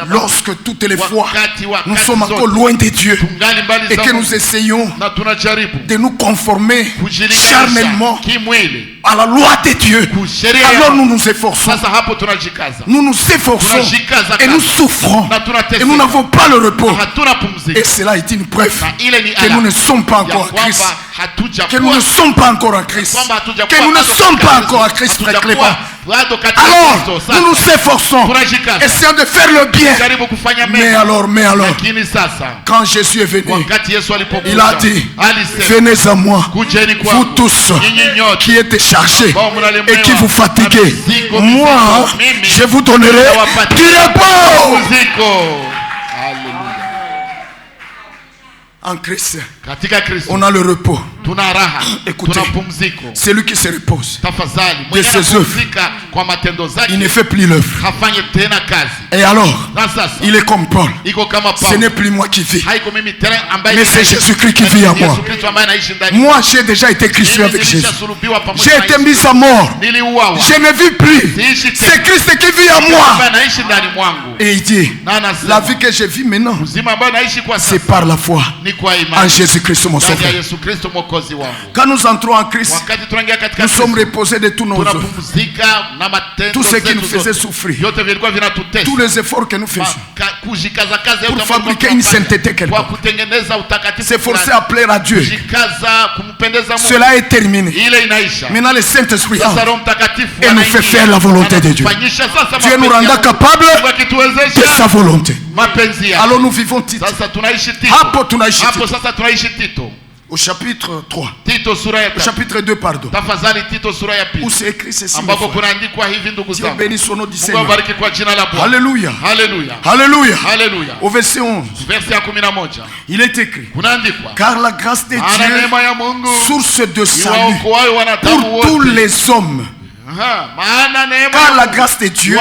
Lorsque toutes les fois nous sommes encore loin de Dieu et que nous essayons de nous conformer charnellement à la loi de Dieu, alors nous nous efforçons. Nous nous efforçons et nous souffrons et nous n'avons pas le repos. Et cela est une preuve que nous ne sommes pas encore en Christ. Que nous ne sommes pas encore en Christ. Que nous ne sommes pas encore en Christ, frère Clément. Alors, nous nous efforçons, essayons de faire le bien. Mais alors, quand Jésus est venu, il a dit, venez à moi, vous tous qui êtes chargés et qui vous fatiguez. Moi, je vous donnerai du repos. En Christ, on a le repos. Écoutez, celui qui se repose de ses œuvres, il ne fait plus l'œuvre. Et alors, il est comme Paul. Ce n'est plus moi qui vis, mais c'est Jésus-Christ qui vit en moi. Moi, j'ai déjà été crucifié avec Jésus. J'ai été mis à mort. Je ne vis plus. C'est Christ qui vit en moi. Et il dit, la vie que je vis maintenant, c'est par la foi en Jésus-Christ mon sauveur. Quand nous entrons en Christ, nous sommes reposés de tous nos œuvres. Tout ce qui nous faisait souffrir, tous les efforts que nous faisions pour fabriquer une sainteté quelconque, s'efforcer à plaire à Dieu, cela est terminé. Maintenant le Saint-Esprit et nous fait faire la volonté de Dieu. Dieu nous rendra capable de sa volonté. Alors nous vivons Tito. Au chapitre 3. Au chapitre 2, pardon. Où c'est écrit ceci. Dieu bénisse son nom du Seigneur. Alléluia. Alléluia. Au verset 11. Il est écrit. Car la grâce de Dieu, source de salut pour tous les hommes. Car la grâce de Dieu,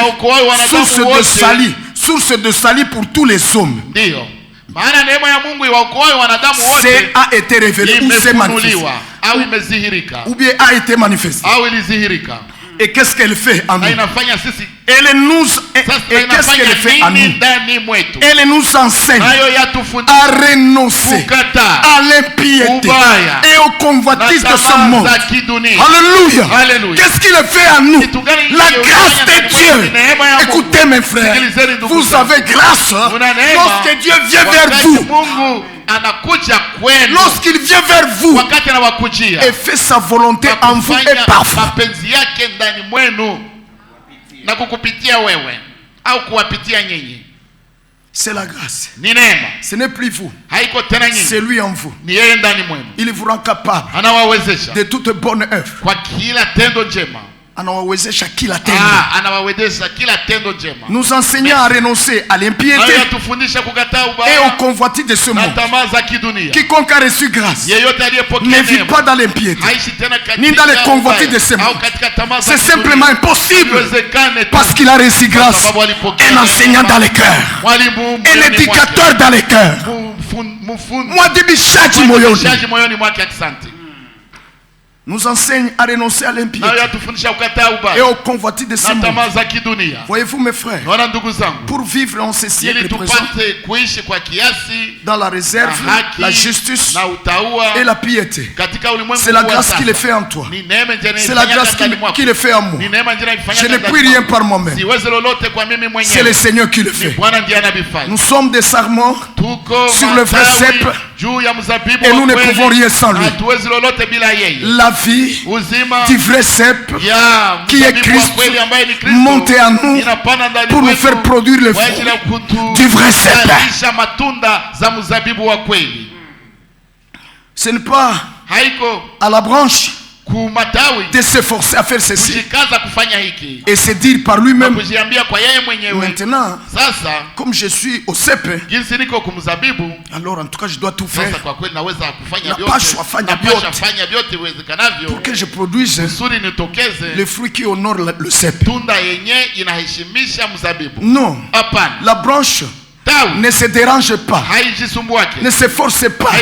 source de salut pour tous les hommes. C'est a été révélé ou c'est manifesté ou bien a été manifesté. Et qu'est-ce qu'elle fait en nous? Elle nous Elle nous enseigne à renoncer à l'impiété et aux convoitises de ce monde. Alléluia. Qu'est-ce qu'il fait en nous? La grâce de Dieu. Écoutez mes frères, vous avez grâce lorsque Dieu vient vers vous. Lorsqu'il vient vers vous et fait sa volonté en vous et parfois. C'est la grâce. Ce n'est plus vous. C'est lui en vous. Il vous rend capable de toute bonne œuvre. Anawawezesha kila tendo. Nous enseignons à renoncer à l'impiété et aux convoitises de ce monde. Quiconque a reçu grâce ne vit pas dans l'impiété ni dans les convoitises de ce monde. C'est simplement impossible parce qu'il a reçu grâce. Un enseignant dans les cœurs, un éducateur dans les cœurs. Moi dibishaji moyoni. Nous enseigne à renoncer à l'impiété et aux convoitises de ce monde. Voyez-vous mes frères, pour vivre en ce siècle présent dans la réserve, la justice et la piété, c'est la grâce qui le fait en toi. C'est la grâce qui le fait en moi. Je ne puis rien par moi-même. C'est le Seigneur qui le fait. Nous sommes des sarments sur le vrai cèpe et nous ne pouvons rien sans lui. La vie du vrai cèpe qui est Christ monté en nous pour nous faire produire le fruit du vrai cèpe. Ce n'est pas à la branche de s'efforcer à faire ceci et se dire par lui-même, maintenant comme je suis au cèpe, alors en tout cas je dois tout faire pour que je produise le fruit qui honore le cèpe. Non, la branche ne se dérange pas, ne se force pas.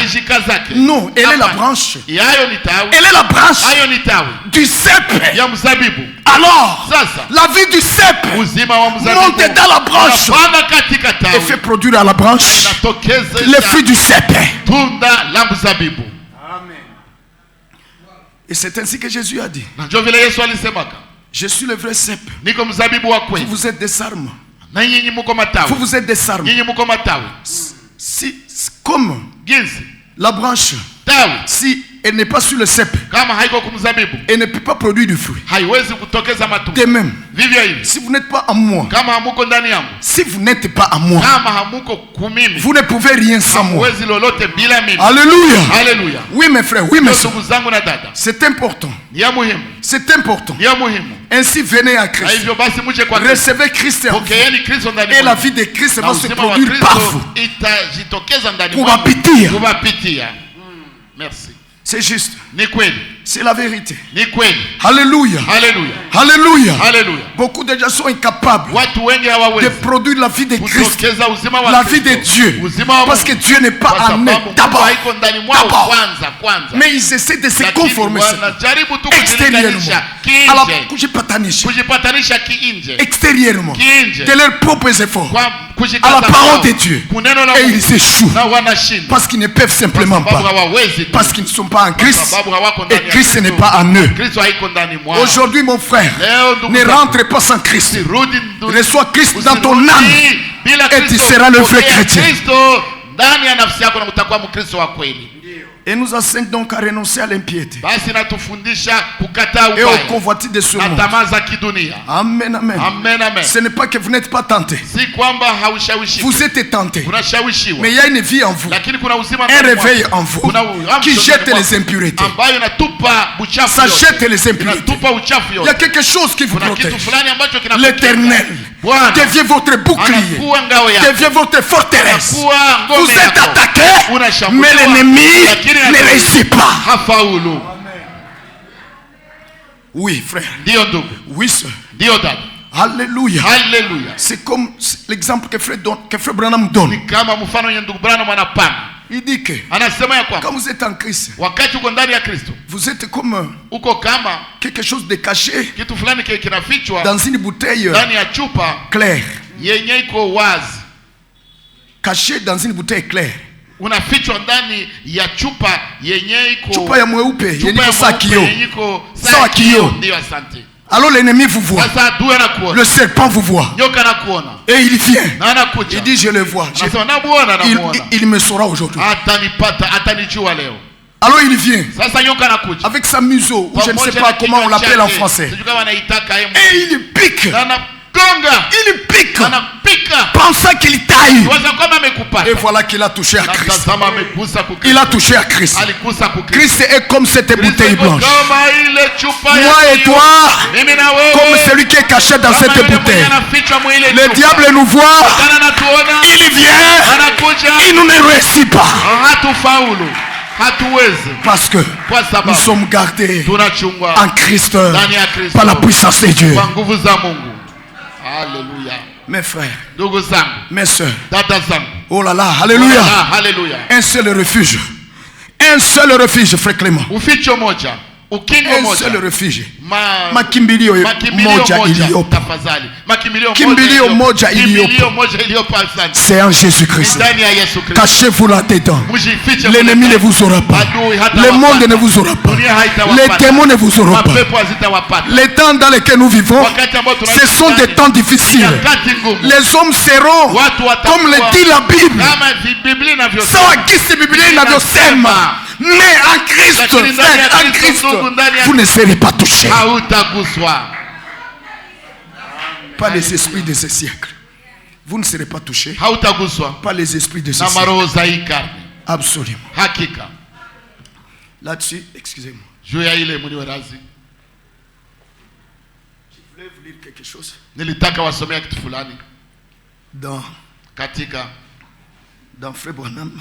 Non, elle est la branche. Elle est la branche du cèpe. Alors, la vie du cèpe monte dans la branche et fait produire à la branche les fruits du cèpe. Et c'est ainsi que Jésus a dit. Je suis le vrai cèpe. Vous êtes des sarmes. Vous êtes des sarmes. Si, comme la branche, si elle n'est pas sur le cèpe, elle ne peut pas produire du fruit. De même, si vous n'êtes pas en moi, si vous n'êtes pas en moi, vous ne pouvez rien sans moi. Alléluia. Oui mes frères, oui mes soeurs. C'est important. C'est important. Ainsi venez à Christ. Recevez Christ en vous. Et la vie de Christ va se produire par vous. Merci. C'est juste. C'est la vérité. Alléluia. Beaucoup de gens sont incapables de produire la vie de Christ, la vie de Dieu, parce que Dieu n'est pas en eux d'abord. Mais ils essaient de se conformer extérieurement extérieurement de leurs propres efforts à la parole de Dieu, et ils échouent parce qu'ils ne peuvent simplement pas, parce qu'ils ne sont pas en Christ et Christ n'est pas en eux. Aujourd'hui mon frère, ne rentre pas sans Christ. Reçois Christ dans ton âme et tu seras le vrai chrétien. Et nous enseigne donc à renoncer à l'impiété et au convoitise de ce monde. Amen, amen. Ce n'est pas que vous n'êtes pas tenté. Vous êtes tenté. Mais il y a une vie en vous, un réveil en vous qui jette les impuretés. Ça jette les impuretés. Il y a quelque chose qui vous protège. L'Éternel devient votre bouclier, devient votre forteresse. Vous êtes attaqué, mais l'ennemi ne réussit pas. Oui, frère. Oui, sœur. Alléluia. C'est comme l'exemple que frère Branham donne. Il dit que quand vous êtes en Christ, vous êtes comme quelque chose de caché dans une bouteille claire. Caché dans une bouteille claire. Chupa ya mweupe yenye sawa kioo. Alors l'ennemi vous voit, le serpent vous voit, et il vient, il dit je le vois, il me saura aujourd'hui. Alors il vient avec sa museau, ou je ne sais pas comment on l'appelle en français, et il pique. Il pique, pensant qu'il taille. Et voilà qu'il a touché à Christ. Il a touché à Christ. Christ est comme cette bouteille blanche. Moi et toi, comme celui qui est caché dans cette bouteille. Le diable nous voit, il vient, il nous ne réussit pas. Parce que nous sommes gardés en Christ par la puissance de Dieu. Alléluia. Mes frères, mes soeurs, oh là là, alléluia. Un seul refuge, frère Clément. Un seul refuge. Makimbilio moja iliyopo. Kimbilio moja iliyopo. C'est en Jésus-Christ. Cachez-vous là-dedans. L'ennemi ne vous aura pas. Le monde ne vous aura pas. Les démons ne vous auront pas. Les temps dans lesquels nous vivons, ce sont des temps difficiles. Les hommes seront, comme le dit la Bible, sawagisi Biblia inavyosema. Mais en Christ, vous ne serez pas touchés. Pas les esprits de ce siècle. Vous ne serez pas touchés. Pas les esprits de ce siècle. Absolument. Là-dessus, excusez-moi. Je voulais vous lire quelque chose. Dans Frère Branham,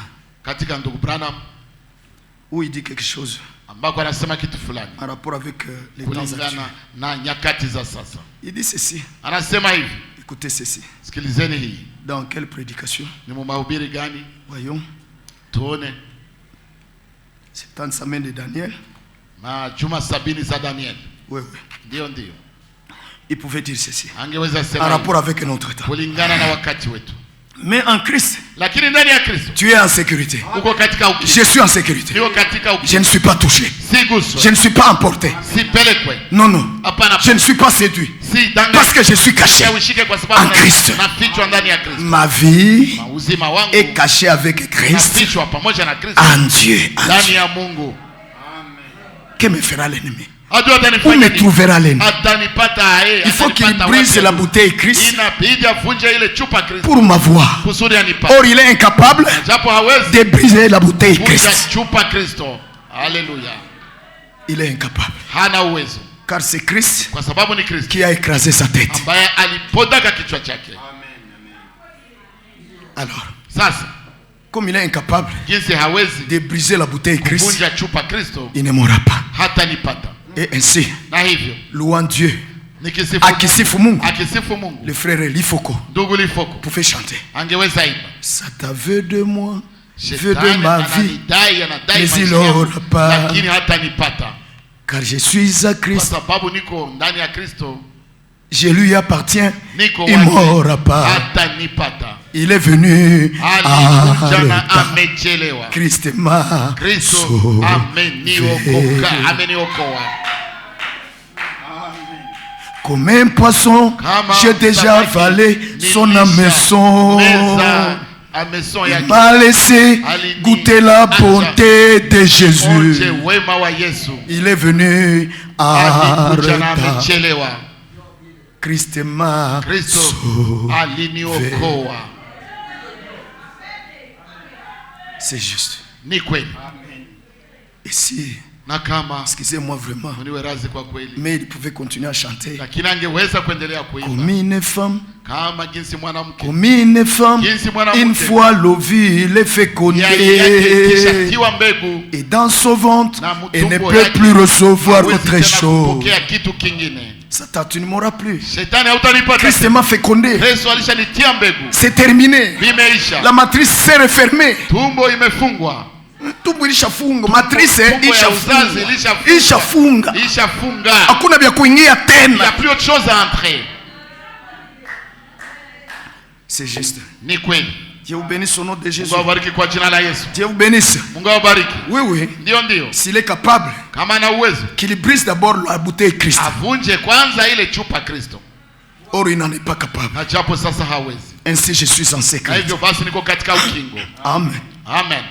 où il dit quelque chose en rapport avec les temps actuels. Il dit ceci. Écoutez ceci. Dans quelle prédication? Voyons. 70 semaines de Daniel. Oui, oui. Il pouvait dire ceci. En rapport avec notre temps. Mais en Christ, tu es en sécurité. Je suis en sécurité. Je ne suis pas touché. Je ne suis pas emporté. Non, non. Je ne suis pas séduit. Parce que je suis caché en Christ. Ma vie est cachée avec Christ en Dieu. Que me fera l'ennemi? Où me trouvera l'ennemi? Il faut qu'il brise la bouteille Christ pour m'avoir. Or il est incapable de briser la bouteille Christ. Il est incapable. Car c'est Christ qui a écrasé sa tête. Alors, comme il est incapable de briser la bouteille Christ, il ne mourra pas. Et ainsi, louant Dieu, akisifu Mungu, le frère Lifoko pouvait chanter. Satan veut de moi, veut de ma vie, mais il n'aura pas. Car je suis à Christ, je lui appartiens, il ne m'aura pas. Il est venu à Christ m'a sauvé. Comme un poisson, j'ai déjà avalé son hameçon. Il m'a laissé goûter la bonté de Jésus. Il est venu à retard. Christ m'a sauvé. C'est juste. Ici, excusez-moi vraiment, mais il pouvait continuer à chanter. Comme une femme, une fois l'eau il est fécondé. Et dans son ventre, elle ne peut plus recevoir autre chose. Satan, tu ne m'auras plus. Christ m'a fécondé. C'est terminé. La matrice s'est refermée. Tumbo ilishafunga, matrice ilishafunga. Hakuna vya kuingia tena. C'est juste. Dieu vous bénisse au nom de Jésus. Dieu vous bénisse. Oui, oui. S'il est capable, qu'il brise d'abord la bouteille Christ. Or il n'en est pas capable. Ainsi je suis en secret. Amen. Amen.